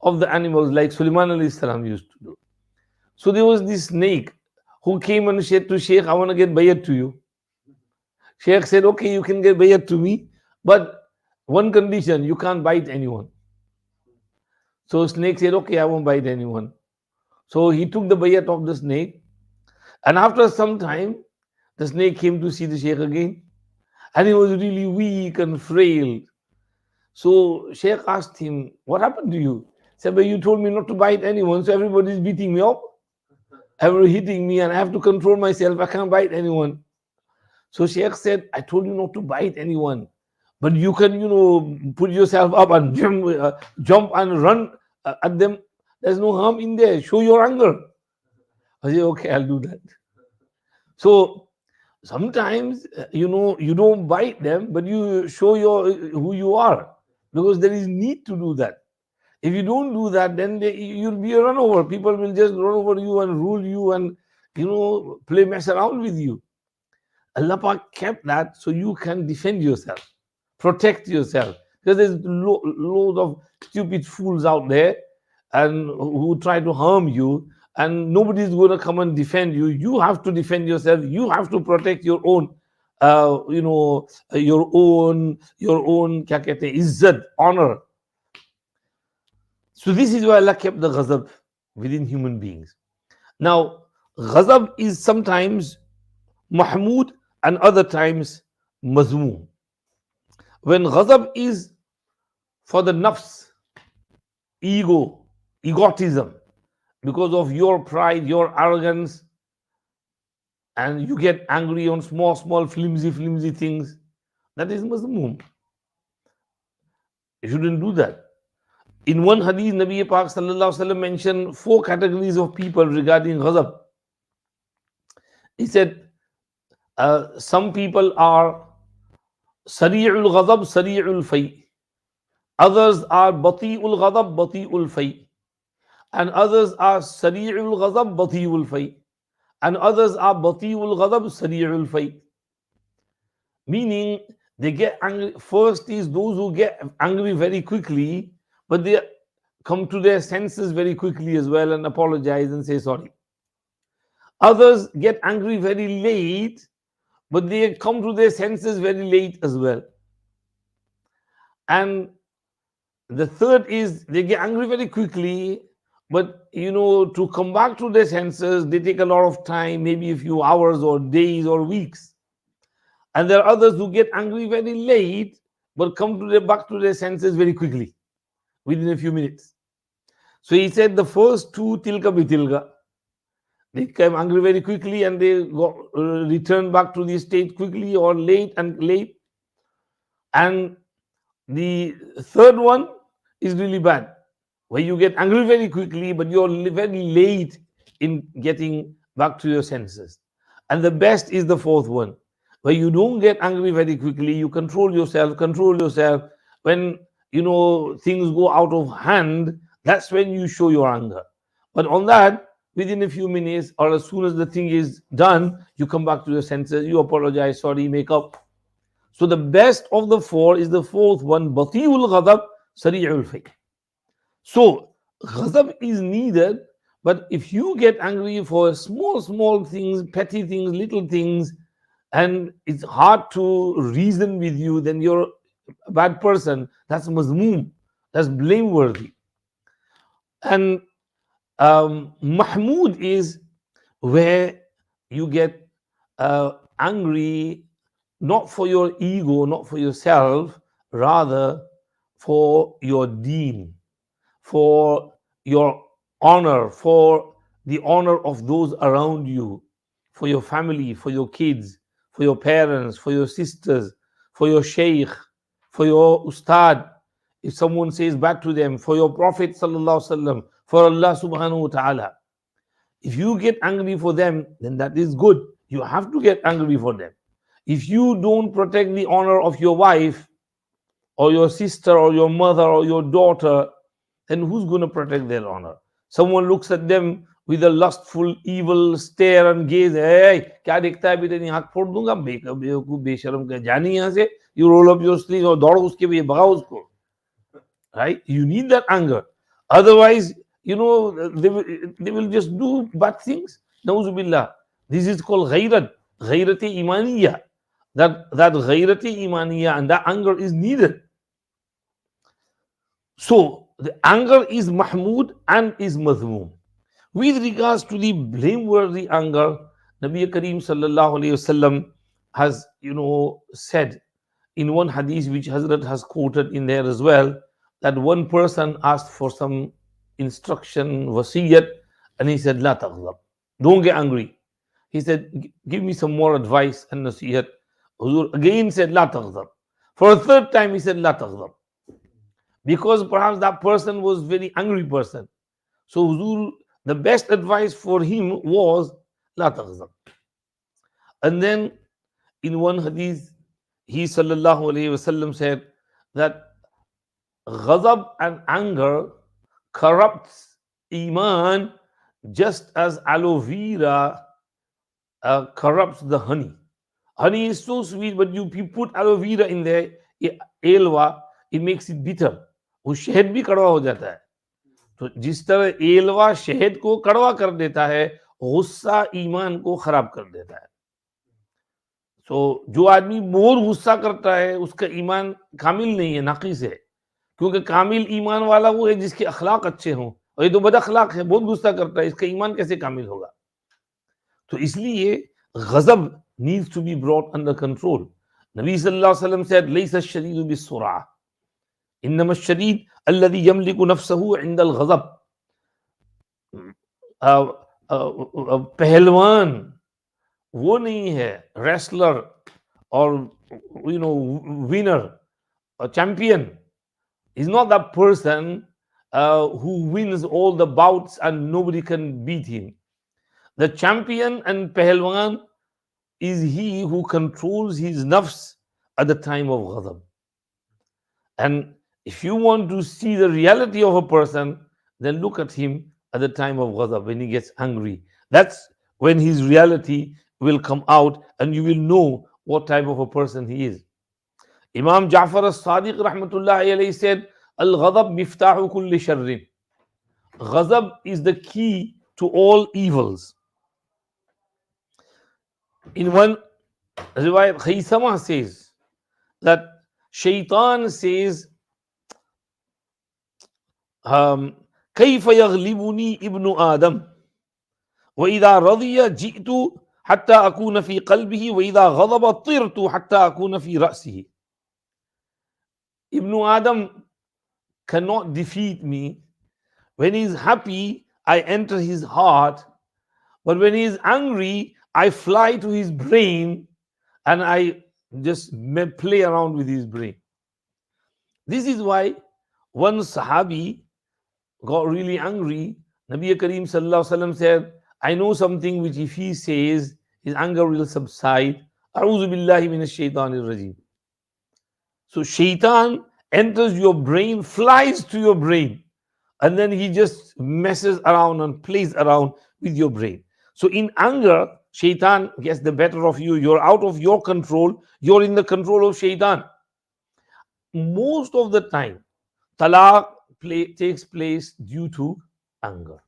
of the animals like Sulaiman alayhi salam used to do. So there was this snake who came and said to Sheikh, I want to get bayat to you. Sheikh said, okay, you can get bayat to me, but one condition, you can't bite anyone. So snake said, okay, I won't bite anyone. So he took the bayat of the snake, and after some time, the snake came to see the Sheikh again, and he was really weak and frail. So Sheikh asked him, what happened to you? He said, but you told me not to bite anyone, so everybody is beating me up, everybody hitting me, and I have to control myself. I can't bite anyone. So Sheikh said, I told you not to bite anyone, but you can, put yourself up and jump and run at them. There's no harm in there. Show your anger. I said, okay, I'll do that. So sometimes, you don't bite them, but you show who you are, because there is need to do that. If you don't do that, then you'll be a run over. People will just run over you and rule you and, play mess around with you. Allah Pak kept that so you can defend yourself, protect yourself. Because there's loads of stupid fools out there and who try to harm you, and nobody's going to come and defend you. You have to defend yourself. You have to protect your own, your own, kya kehte hain, izzat, honor. So this is why Allah kept the ghazab within human beings. Now, ghazab is sometimes mahmud and other times mazmoom. When ghazab is for the nafs, egotism, because of your pride, your arrogance, and you get angry on small, flimsy things, that is mazmoom. You shouldn't do that. In one hadith, Nabi Pak sallallahu alaihi wasallam mentioned 4 categories of people regarding ghazab. He said, some people are sari'ul ghadab, sari'ul fay. Others are bati'ul ghadab, bati'ul fay. and others are sari'ul ghadab, bati'ul fay, and others are bati'ul ghadab, sari'ul fay. Meaning they get angry. First is those who get angry very quickly, but they come to their senses very quickly as well and apologize and say sorry. Others get angry very late, but they come to their senses very late as well. And the third is they get angry very quickly, but to come back to their senses, they take a lot of time, maybe a few hours or days or weeks. And there are others who get angry very late, but come back to their senses very quickly, within a few minutes. So he said the first two, tilka bitilka, they came angry very quickly and they return back to the state quickly or late. And the third one is really bad, where you get angry very quickly, but you're very late in getting back to your senses. And the best is the fourth one, where you don't get angry very quickly, you control yourself. When things go out of hand, that's when you show your anger. But on that, within a few minutes or as soon as the thing is done, you come back to your senses, you apologize, sorry, make up. So the best of the four is the fourth one, bati'ul ghadab, sari'ul fay. So ghadab is needed, but if you get angry for small things, petty things, little things, and it's hard to reason with you, then you're a bad person. That's mazmoom. That's blameworthy. And Mahmood is where you get angry not for your ego, not for yourself, rather for your deen, for your honor, for the honor of those around you, for your family, for your kids, for your parents, for your sisters, for your sheikh, for your ustad. If someone says back to them, for your Prophet sallallahu alaihi wasallam, for Allah subhanahu wa ta'ala. If you get angry for them, then that is good. You have to get angry for them. If you don't protect the honor of your wife or your sister or your mother or your daughter, then who's going to protect their honor? Someone looks at them with a lustful, evil stare and gaze. Hey, क्या देखता है बेटे, नहीं हाथ फोड़ दूंगा, बेवकूफ बेशरम का, जानी यहाँ से. You roll up your sleeves और दौड़ो उसके भी भगाओ उसको. Right? You need that anger. Otherwise, they will just do bad things. Nauzubillah. This is called ghairat, ghairati imaniya. That ghairati imaniya and that anger is needed. So the anger is mahmud and is madhmoom. With regards to the blameworthy anger, Nabi Kareem sallallahu alayhi wasallam has said in one hadith which Hazrat has quoted in there as well, that one person asked for some instruction, wasiyat, and he said, La taghdab, don't get angry. He said, give me some more advice and nasiyat. Huzur again said, La taghdab. For a third time, he said, La taghdab. Because perhaps that person was very angry person. So Huzur, the best advice for him was, La taghdab. And then in one hadith, he sallallahu alayhi wasallam said that ghadab and anger corrupts iman just as aloe vera corrupts the honey. Honey is so sweet, but you put aloe vera in there, alloy, it makes it bitter. वो शहद भी कड़वा हो जाता है. तो जिस तरह एलवा शहद को कड़वा कर देता है, गुस्सा ईमान को खराब कर देता है. तो जो आदमी बहुत गुस्सा करता है, उसका ईमान कामिल नहीं है, नाकिस है. क्योंकि कामिल ईमान वाला वो है जिसके अखलाक अच्छे हों, और ये तो बद अखलाक है, बहुत गुस्सा करता है, इसका ईमान कैसे कामिल होगा? तो इसलिए गजब needs to be brought under control. Nabi sallallahu alaihi wasallam said, "Laysa ash-shadidu bis-sur'ah, innama ash-shadid alladhi yamliku nafsahu 'inda al-ghadab." पहलवान वो नहीं है, wrestler or winner or champion. He's not that person who wins all the bouts and nobody can beat him. The champion and Pahalwan is he who controls his nafs at the time of ghadab. And if you want to see the reality of a person, then look at him at the time of ghadab, when he gets angry. That's when his reality will come out and you will know what type of a person he is. Imam Ja'far as-Sadiq rahmatullahi alayhi said, Al-ghadab miftahu kulli sharrin. Ghazab is the key to all evils. In one riwayat, Khaysama says that Shaitan says, كيف يغلبني ابن آدم وإذا رضي جئت حتى أكون في قلبه وإذا غضب طرت حتى أكون في رأسه. Ibn Adam cannot defeat me. When he's happy, I enter his heart. But when he's angry, I fly to his brain and I just play around with his brain. This is why one Sahabi got really angry. Nabi Kareem Sallallahu Alaihi Wasallam said, I know something which if he says, his anger will subside. A'udhu billahi minash shaitanir rajim. So shaitan enters your brain, flies to your brain, and then he just messes around and plays around with your brain. So in anger, shaitan gets the better of you. You're out of your control. You're in the control of shaitan. Most of the time, talaq takes place due to anger.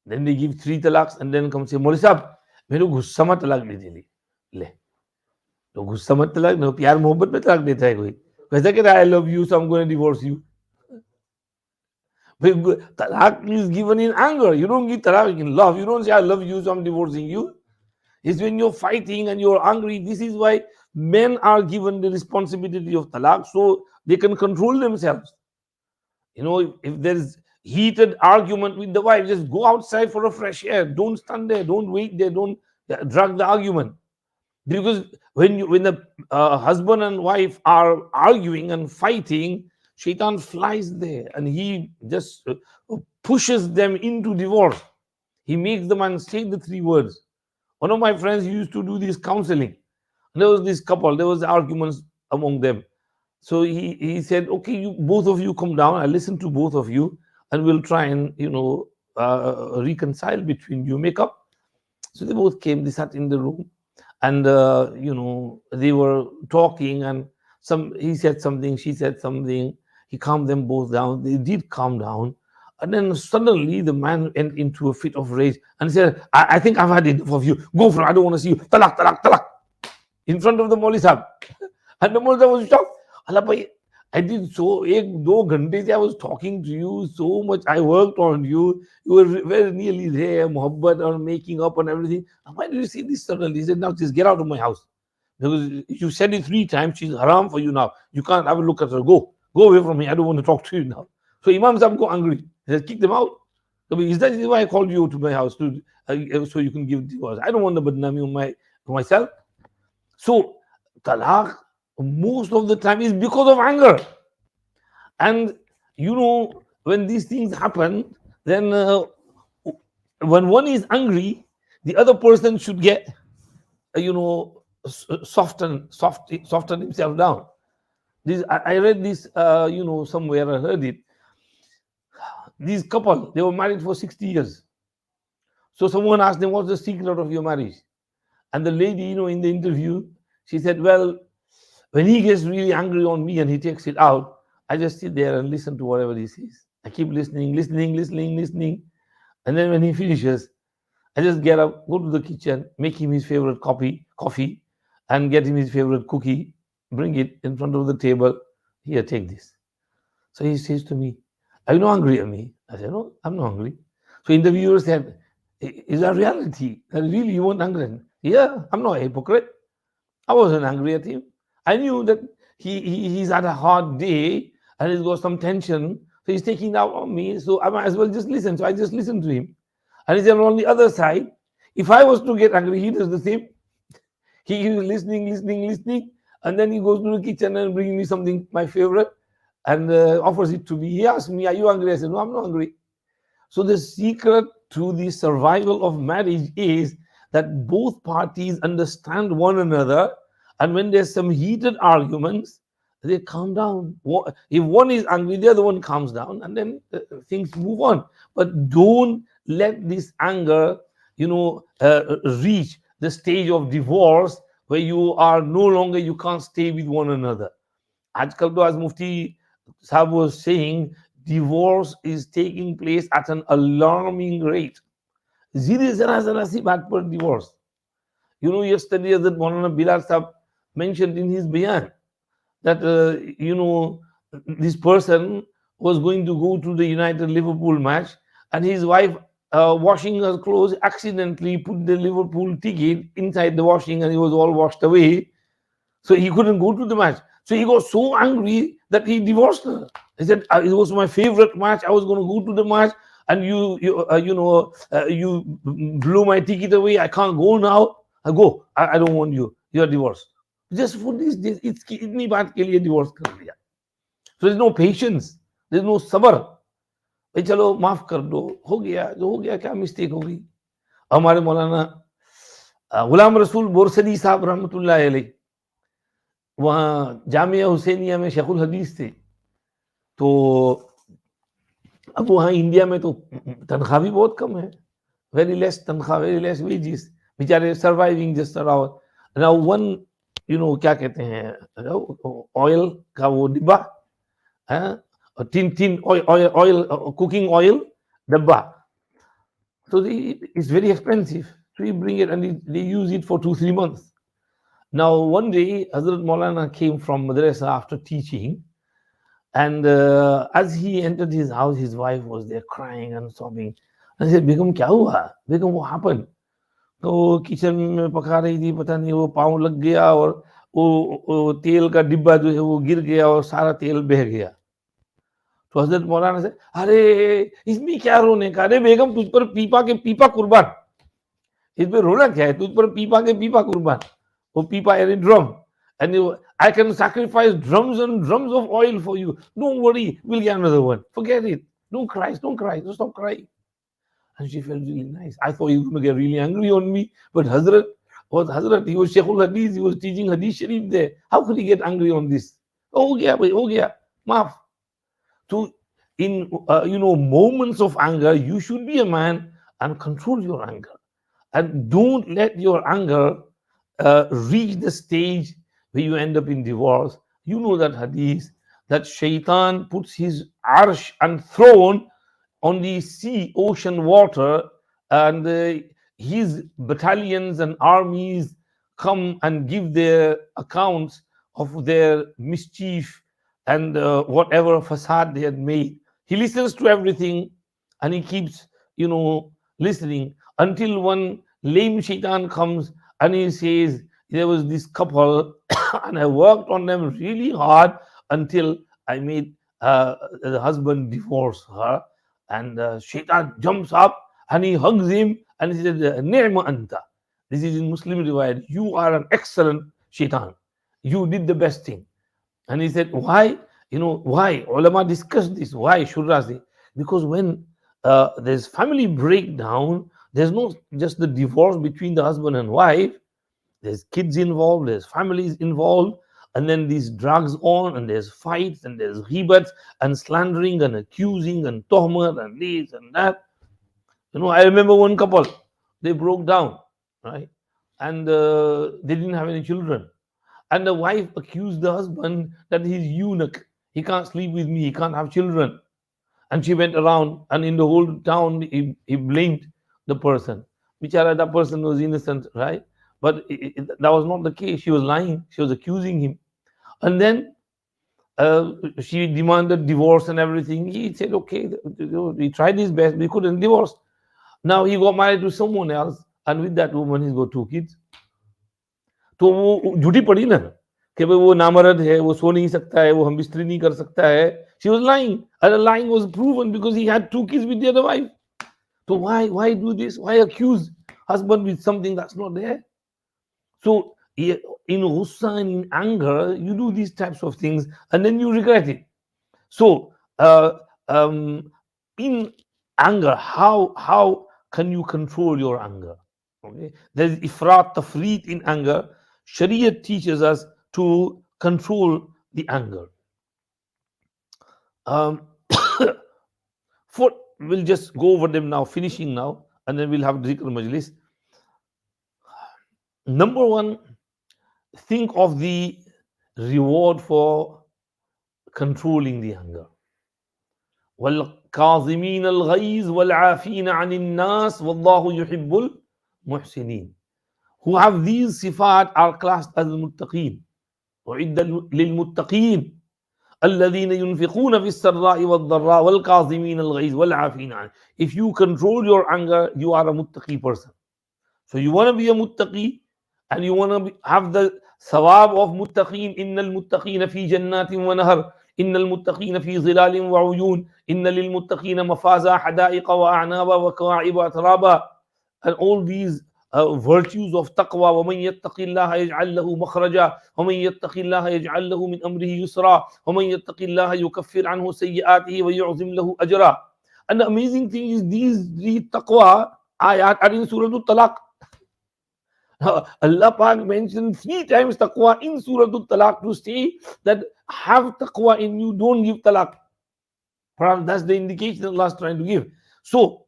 Then they give 3 talaqs and then come say, Maulvi Sahab, मेरे को गुस्सा में तलाक दे दी ले तो गुस्सा में तलाक नहीं प्यार मोहब्बत में तलाक देता है कोई वैसा कह रहा है I love you so I'm going to divorce you. Talaq is given in anger. You don't give talaq in love. You don't say I love you so I'm divorcing you. It's when you're fighting and you're angry. This is why men are given the responsibility of talaq so they can control themselves. You know, if there is heated argument with the wife, just go outside for a fresh air. Don't stand there. Don't wait there. Don't drag the argument. Because when the husband and wife are arguing and fighting, Shaitan flies there and he just pushes them into divorce. He makes the man say the 3 words. One of my friends used to do this counseling. And there was this couple, there was arguments among them. So he said, okay, you both of you come down, I'll listen to both of you and we'll try and, reconcile between you, make up. So they both came, they sat in the room and, they were talking and he said something, she said something. He calmed them both down. They did calm down. And then suddenly the man went into a fit of rage and said, I think I've had enough of you. Go from, I don't want to see you. Talak, talak, talak. In front of the Maulvi Sahab. And the Maulvi Sahab was shocked. Allah bhai, I did so, 1-2 ghante I was talking to you so much. I worked on you. You were very nearly there, muhabbat or making up and everything. And why did you say this suddenly? He said, now just get out of my house. Because you said it 3 times, she's haram for you now. You can't have a look at her. Go away from me. I don't want to talk to you now. So Imam Sahib got angry. He said, kick them out. Is that why I called you to my house to so you can give divorce? I don't want the badnami on myself. So talaq most of the time is because of anger. And when these things happen, then when one is angry, the other person should get soften himself down. I read this somewhere, I heard it. This couple, they were married for 60 years. So someone asked them, what's the secret of your marriage? And the lady, in the interview, she said, well, when he gets really angry on me and he takes it out, I just sit there and listen to whatever he says. I keep listening. And then when he finishes, I just get up, go to the kitchen, make him his favorite coffee, and get him his favorite cookie, bring it in front of the table. Here, take this. So he says to me, are you not angry at me? I said, no, I'm not angry. So interviewer said, is that reality? That really you weren't angry at me? Yeah, I'm not a hypocrite. I wasn't angry at him. I knew that he's had a hard day and he's got some tension. So he's taking it out on me. So I might as well just listen. So I just listened to him. And he said, on the other side, if I was to get angry, he does the same. He is listening. And then he goes to the kitchen and brings me something, my favorite, and offers it to me. He asked me, are you hungry? I said, no, I'm not hungry. So the secret to the survival of marriage is that both parties understand one another. And when there's some heated arguments, They calm down. If one is angry, the other one calms down, and then things move on. But don't let this anger, reach the stage of divorce where you are no longer, you can't stay with one another. Ajkal to, as Mufti Sahab was saying, divorce is taking place at an alarming rate. Ziri zara zara si baat par divorce. Yesterday that Maulana Bilal Sahab mentioned in his bayan that this person was going to go to the United Liverpool match, and his wife, washing her clothes, accidentally put the Liverpool ticket inside the washing, and it was all washed away. So he couldn't go to the match. So he got so angry that he divorced her. He said, "It was my favorite match. I was going to go to the match, and you blew my ticket away. I can't go now. I go. I don't want you. You are divorced." Just for this, itni baat ke liye divorce kar diya. So there's no patience. There's no sabr. भाई चलो माफ कर दो, हो गया जो हो गया, क्या मिस्टेक हो गई. हमारे मौलाना गुलाम रसूल बोरसदी साहब रहमतुल्लाह अलैह वहाँ जामिया हुसैनिया में शेखुल हदीस थे. तो अब वहाँ इंडिया में तो तनख्वाह भी बहुत कम है, वेरी लेस तनख्वाह, वेरी लेस वेजेस, बेचारे surviving just around. Now one क्या कहते हैं, ऑयल का वो डिब्बा है, tin oil cooking oil dabba. So it's very expensive. So you bring it and they use it for 2-3 months. Now one day Hazrat Maulana came from madrasa after teaching, and as he entered his house, his wife was there crying and sobbing. And I said, "Begum, kya hua? Begum, what happened?" तो kitchen में पका रही थी, पता नहीं वो पाँव लग गया और वो तेल का डिब्बा जो है वो गिर गया और सारा तेल बह गया. तो हजरत मौलाना से, "अरे इसमें क्या रोने का? अरे बेगम, तुझ पर पीपा के पीपा कुर्बान. इसमें रोना क्या है? तुझ पर पीपा के पीपा कुर्बान. वो पीपा यानी drum. And I can sacrifice drums and drums of oil for you. Don't worry, we'll get another one. Forget it. Don't cry, don't cry, don't stop crying." And she felt really nice. I thought he was going to get really angry on me, but Hazrat was Hazrat. He was Sheikhul Hadith. He was teaching Hadith Sharif there. How could he get angry on this? Oh yeah, maaf. So in moments of anger, you should be a man and control your anger, and don't let your anger reach the stage where you end up in divorce. You know that hadith that Shaitan puts his arsh and throne on the sea, ocean, water, and his battalions and armies come and give their accounts of their mischief and whatever facade they had made. He listens to everything, and he keeps, listening until one lame shaitan comes and he says, "There was this couple and I worked on them really hard until I made the husband divorce her." And shaitan jumps up and he hugs him and he says, "Ni'ma anta." This is in Muslim riwayat. "You are an excellent shaitan. You did the best thing." And he said, "Why? Why?" Ulama discussed this. Why, Shurrazi? Because when there's family breakdown, there's not just the divorce between the husband and wife, there's kids involved, there's families involved, and then these drags on, and there's fights, and there's ghibats, and slandering, and accusing, and tohmat, and this and that. I remember one couple, they broke down, right? And they didn't have any children. And the wife accused the husband that he's eunuch. He can't sleep with me, he can't have children. And she went around, and in the whole town, he blamed the person. Bichara, that person was innocent, right? But that was not the case. She was lying. She was accusing him. And then she demanded divorce and everything. He said, "Okay, he tried his best, but he couldn't divorce." Now he got married to someone else, and with that woman, he's got 2 kids. तो वो झूठी पड़ी ना कि भाई वो नामर्द है, वो सो नहीं सकता है, वो हम बिस्तरी नहीं कर सकता है. She was lying, and the lying was proven because he had 2 kids with the other wife. So why do this? Why accuse husband with something that's not there? So in ghussa and in anger, you do these types of things, and then you regret it. So in anger, how can you control your anger? Okay, there's ifrat, tafreet in anger. Sharia teaches us to control the anger. Um, for we'll just go over them now, finishing now, and then we'll have Dhikr Majlis. Number one, think of the reward for controlling the anger. وَالْكَاظِمِينَ الْغَيْظَ وَالْعَافِينَ عَنِ النَّاسِ وَاللَّهُ يُحِبُّ الْمُحْسِنِينَ. Who have these sifat are classed as muttaqeen. وَعِدَّ لِلْمُتَّقِينَ الَّذِينَ يُنْفِقُونَ فِي السَّرَّاءِ وَالضَّرَّاءِ وَالْكَاظِمِينَ الْغَيْظَ وَالْعَافِينَ عَنِ. If you control your anger, you are a muttaqi person. So you want to be a muttaqi and you want to have the sawab of muttaqeen. Innal muttaqeen fi jannatin wa nahar. Innal muttaqeen fi zilalin wa uyun. Inna lil muttaqeen mafaza hadaiqa wa a'naba wa kawa'iba atraba. And all these virtues of taqwa. وَمَنْ يَتَّقِ اللَّهَ يَجْعَلْ لَهُ مَخْرَجًا وَمَنْ يَتَّقِ اللَّهَ يَجْعَلْ لَهُ مِنْ أَمْرِهِ يُسْرًا وَمَنْ يَتَّقِ اللَّهَ يُكَفِّرْ عَنْهُ سَيِّئَاتِهِ وَيُعْظِمْ لَهُ أَجْرًا. And the amazing thing is these three taqwa ayat are in Surah Al-Talaq. Allah Pak mentioned 3 times taqwa in Surah Al-Talaq to say that have taqwa in you, don't give talaq. Perhaps that's the indication Allah is trying to give. So,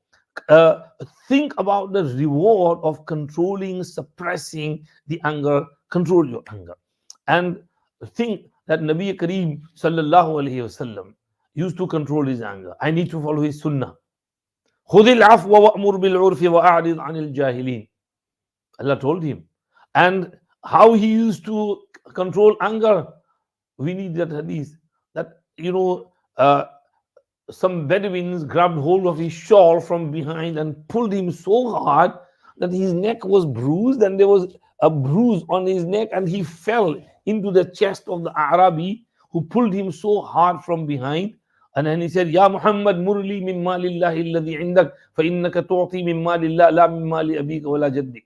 uh, think about the reward of controlling, suppressing the anger, control your anger. And think that Nabi Kareem sallallahu alayhi wasallam used to control his anger. I need to follow his sunnah. خُذِ الْعَفْوَ وَأْمُرْ بِالْعُرْفِ وَأَعْرِضْ عَنِ الْجَاهِلِينَ. Allah told him. And how he used to control anger, we need that hadith. That, some Bedouins grabbed hold of his shawl from behind and pulled him so hard that his neck was bruised and there was a bruise on his neck and he fell into the chest of the Arabi who pulled him so hard from behind. And then he said, Ya Muhammad, murli min malillahi alladhi indak, fa innaka tu'ti min malillah la min mali abika wala jaddik.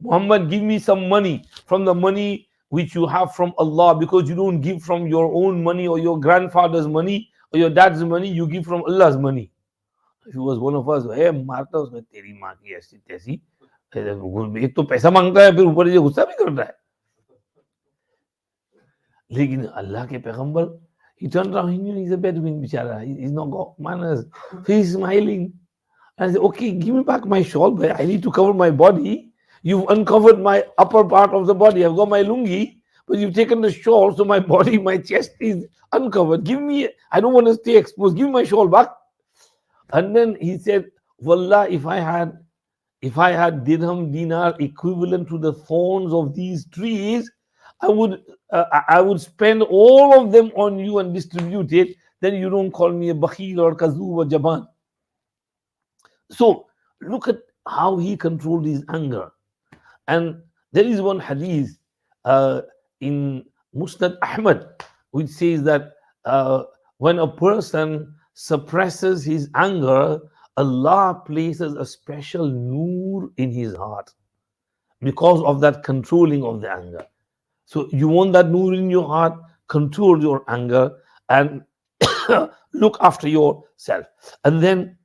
Muhammad, give me some money from the money which you have from Allah, because you don't give from your own money or your grandfather's money or your dad's money, you give from Allah's money. If he was one of us, hey, मारता उसमें तेरी माँ की ऐसी तैसी, एक तो पैसा मांगता है फिर ऊपर ये गुस्सा भी कर रहा है. लेकिन अल्लाह के पैगंबर, he turned around, he knew he's a Bedouin बेचारा, he's not got manners, he's smiling and said, okay, give me back my shawl, but I need to cover my body. You've uncovered my upper part of the body. I've got my lungi, but you've taken the shawl, so my body, my chest is uncovered. Give me, I don't want to stay exposed. Give me my shawl back. And then he said, Wallah, if I had dirham dinar equivalent to the thorns of these trees, I would spend all of them on you and distribute it. Then you don't call me a bakhil or kazoo or jaban. So look at how he controlled his anger. And there is one hadith in Musnad Ahmad which says that when a person suppresses his anger, Allah places a special noor in his heart because of that controlling of the anger. So you want that noor in your heart, control your anger and look after yourself. And then,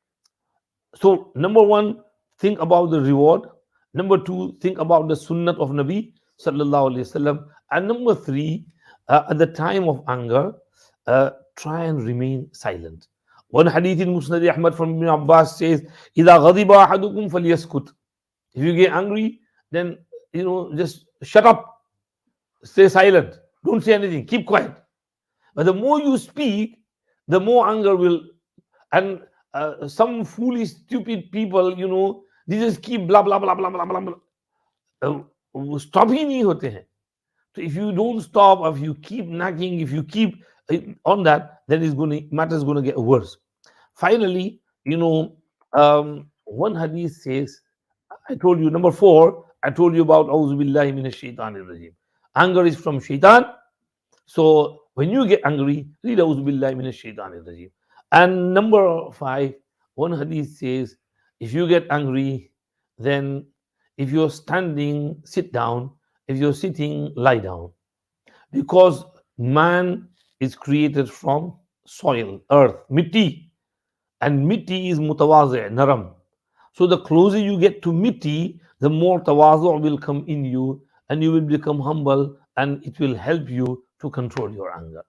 so number one, think about the reward. Number two, think about the sunnah of Nabi sallallahu alaihi wasallam. And number three, at the time of anger, try and remain silent. One hadith in Musnad Ahmad from Ibn Abbas says, إِذَا غَضِبَ أَحَدُكُمْ فَلْيَسْكُتْ. If you get angry, then just shut up, stay silent, don't say anything, keep quiet. But the more you speak, the more anger will. And some foolish, stupid people, they just keep blah blah blah blah blah blah. Stop ही नहीं होते हैं. So if you don't stop, if you keep nagging, if you keep on that, then matters going to get worse. Finally, one hadith says, I told you, number 4, I told you about Auzu billahi minash shaitanir rajim. Anger is from shaitan. So when you get angry, read Auzu billahi minash shaitanir rajim. And number 5, one hadith says, if you get angry, then if you're standing, sit down. If you're sitting, lie down. Because man is created from soil, earth, mitti. And mitti is mutawazi', naram. So the closer you get to mitti, the more tawazu' will come in you and you will become humble and it will help you to control your anger.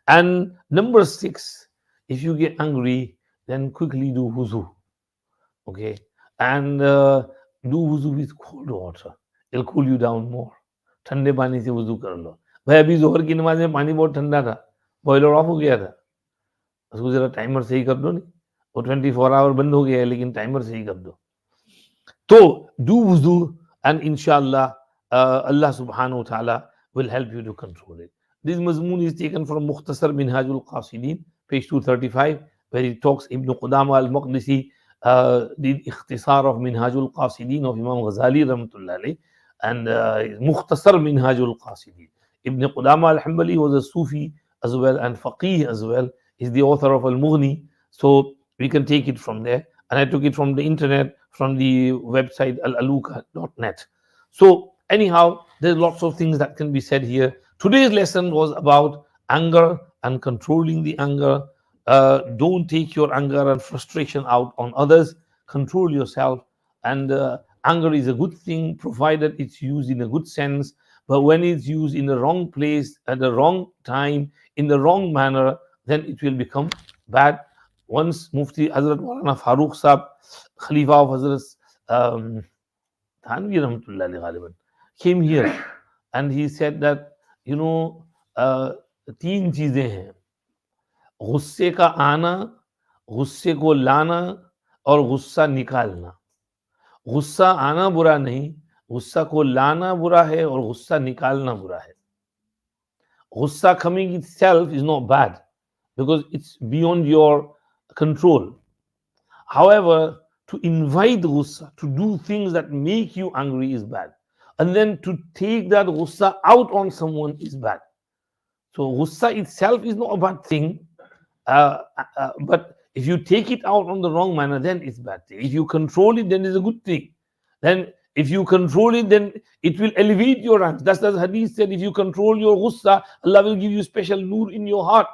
And number 6, if you get angry, then quickly do wuzu. Okay, and do wuzu with cold water. It'll cool you down more. ठंडे पानी से वुजू कर लो. भाई अभी जोहर की नमाज में पानी बहुत ठंडा था, बॉयलर ऑफ हो गया था, उसको जरा टाइमर सही कर दो. नहीं, वो 24 आवर बंद हो गया है, लेकिन टाइमर सही कर दो. So do wuzu, and inshallah, Allah subhanahu wa ta'ala will help you to control it. This mazmoon is taken from Mukhtasar Minhajul Qasidin, page 235, where it talks Ibn Qudama al-Maqdisi did ikhtisar of Minhajul Qasidin of Imam Ghazali rahmatullah alayh, and Mukhtasar Minhajul Qasidin. Ibn Qudama al-Hanbali was a Sufi as well and Faqih as well. He's the author of Al-Mughni, so we can take it from there. And I took it from the internet, from the website alaluka.net. So anyhow, there's lots of things that can be said here. Today's lesson was about anger and controlling the anger. Don't take your anger and frustration out on others. Control yourself. And anger is a good thing, provided it's used in a good sense. But when it's used in the wrong place, at the wrong time, in the wrong manner, then it will become bad. Once Mufti Hazrat Maulana Farooq Sahab, Khalifa of Hazrat Thanvi Rahmatullah Ghaliban, came here and he said that, you know, तीन चीजें हैं, गुस्से का आना, गुस्से को लाना और गुस्सा निकालना. गुस्सा आना बुरा नहीं, गुस्सा को लाना बुरा है और गुस्सा निकालना बुरा है. Gussa coming itself is not bad because it's beyond your control. However, to invite gussa, to do things that make you angry is bad. And then to take that gussa out on someone is bad. So gussa itself is not a bad thing, but if you take it out on the wrong manner, then it's bad thing. If you control it, then it's a good thing. Then if you control it, then it will elevate your rank. That's the hadith said, if you control your gussa, Allah will give you special nur in your heart.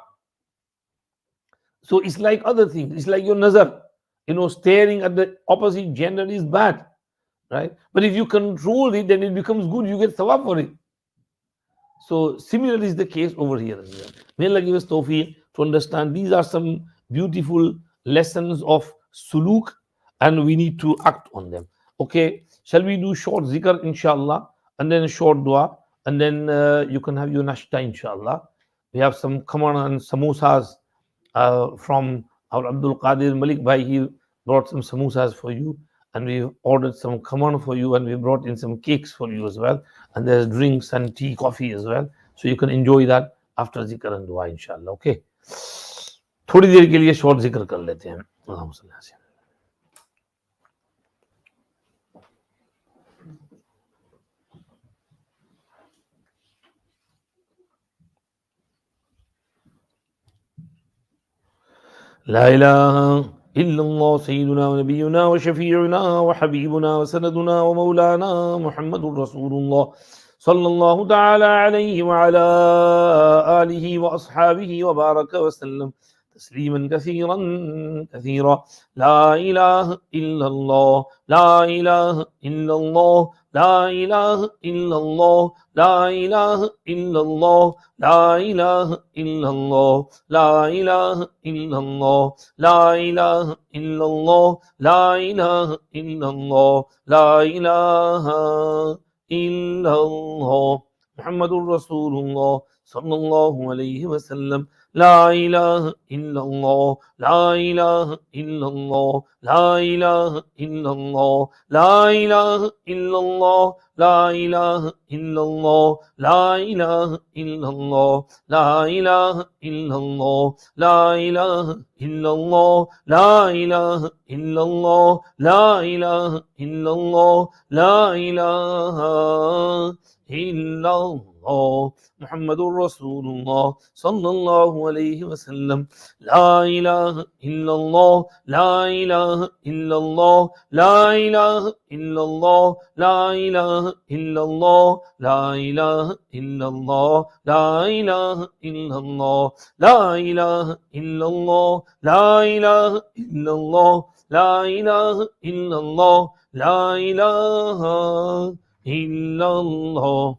So it's like other things. It's like your nazar. You know, staring at the opposite gender is bad, right? But if you control it, then it becomes good. You get thawab for it. So similarly is the case over here as well. May Allah give us tawfiq to understand these are some beautiful lessons of suluk, and we need to act on them. Okay, shall we do short zikr inshallah, and then a short dua, and then you can have your nashta inshallah. We have some khaman and samosas from our Abdul Qadir Malik Bhai. He brought some samosas for you, and we ordered some khaman for you, and we brought in some cakes for you as well, and there's drinks and tea, coffee as well, so you can enjoy that after zikr and dua inshallah. Okay, थोड़ी देर के लिए short जिक्र कर लेते हैं. अल्लाहुम्मा सल्ली अलैहि वसल्लम. لا إله إلا الله سيدنا ونبينا وشفيعنا وحبيبنا وسندنا ومولانا محمد رسول الله صلى الله تعالى عليه وعلى آله وأصحابه وبارك وسلم تسليما كثيرا كثيرا. لا إله إلا الله لا إله إلا الله لا إله إلا الله لا إله إلا الله لا إله إلا الله لا إله إلا الله لا إله إلا الله لا إله إلا الله لا إله إلا الله محمد رسول الله صلى الله عليه وسلم. لا إله إلا الله لا إله إلا الله لا إله إلا الله لا إله إلا الله لا إله إلا الله لا إله إلا الله لا إله إلا الله لا إله إلا الله لا إله إلا الله لا إله إلا الله لا إله إلا الله محمد رسول الله صلى الله عليه وسلم. لا إله إلا الله لا إله إلا الله لا إله إلا الله لا إله إلا الله لا إله إلا الله لا إله إلا الله لا إله إلا الله لا إله إلا الله لا إله إلا الله لا إله إلا الله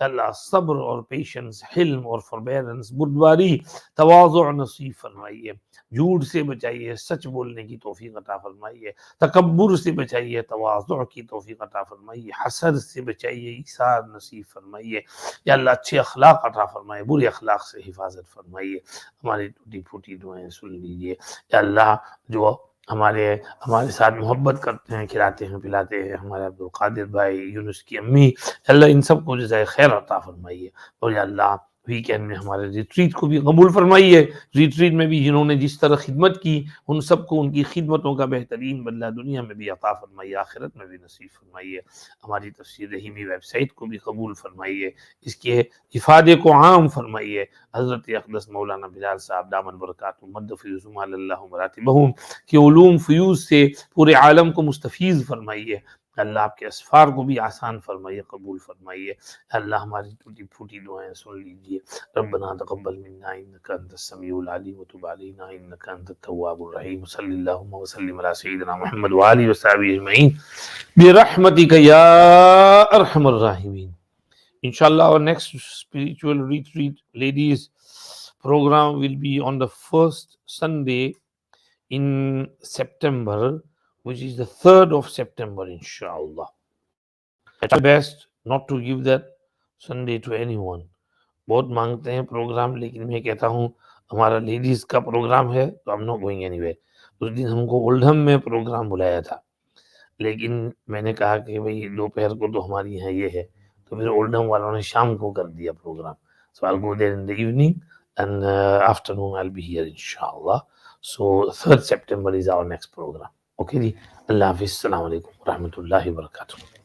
अल्लाह सब्र और पेशेंस, हिल्म और फॉरबेरेंस, बुर्दबारी, तवाज़ु और नसीब फरमाइए। झूठ से बचाइए, सच बोलने की तौफीक अता फरमाइए। तकब्बुर से बचाइए, तवाज़ु की तौफीक अता फरमाइए। हसद से बचाइए, ईसार नसीब फरमाइए। या अल्लाह अच्छे अखलाक अता फरमाइए, बुरे अखलाक से हिफाजत फरमाइए। हमारी टूटी फूटी दुआएं सुन लीजिए। या अल्लाह जो हमारे हमारे साथ मोहब्बत करते हैं, खिलाते हैं, पिलाते हैं, हमारे अब्दुल कादिर भाई, यूनुस की अम्मी, अल्लाह इन सब को जज़ाए खैर अता फरमाइए। और या अल्लाह वीकेंड में हमारे रिट्रीट को भी कबूल फरमाइए। रिट्रीट में भी जिन्होंने जिस तरह खिदमत की, उन सबको उनकी खिदमतों का बेहतरीन बदला दुनिया में भी अता फरमाइए, आखिरत में भी नसीब फरमाइए। हमारी तफसीर रहीमी वेबसाइट को भी कबूल फरमाइए, इसके इफादे को आम फरमाइए। हज़रत अक़दस मौलाना बिलाल साहब दामन बरकातुहू मद्द फ़ियूज़ुहुम अल्लाहु मरातिबहुम के उलूम फ़यूज़ से पूरे आलम को मुस्तफ़ीज़ फरमाइए। अल्लाह आपके असफ़ार को भी आसान फरमाइए, कबूल फरमाइए। अल्लाह हमारी टूटी फूटी दुआएं सुन लीजिए। रब्बना तक़ब्बल मिन्ना इन्नका अंतस समीउल अलीम व तुब अलैना इन्नका अंतत तव्वाबुर रहीम। सल्लल्लाहु व सल्लिम अला सय्यिदिना मुहम्मद व आलिहि व सहबिहि अजमईन बिरहमतिका या अरहमर राहिमीन। Inshallah, our next spiritual retreat, ladies, program will be on the first Sunday in September, which is the 3rd of September, inshallah. I try best not to give that Sunday to anyone. बहुत मांगते हैं programme, लेकिन मैं कहता हूँ हमारा ladies का programme है तो I am not going anywhere. उस दिन हमको ओल्डहम में प्रोग्राम बुलाया था, लेकिन मैंने कहा कि भाई दोपहर को तो हमारी यहाँ ये है, तो फिर ओल्डहम वालों ने शाम को कर दिया programme. So I will go there in the evening and afternoon I will be here इंशाल्लाह। So 3rd September is our next programme. Okay जी, अल्लाह हाफिज़, अस्सलाम वालेकुम व रहमतुल्लाहि व बरकातुहू।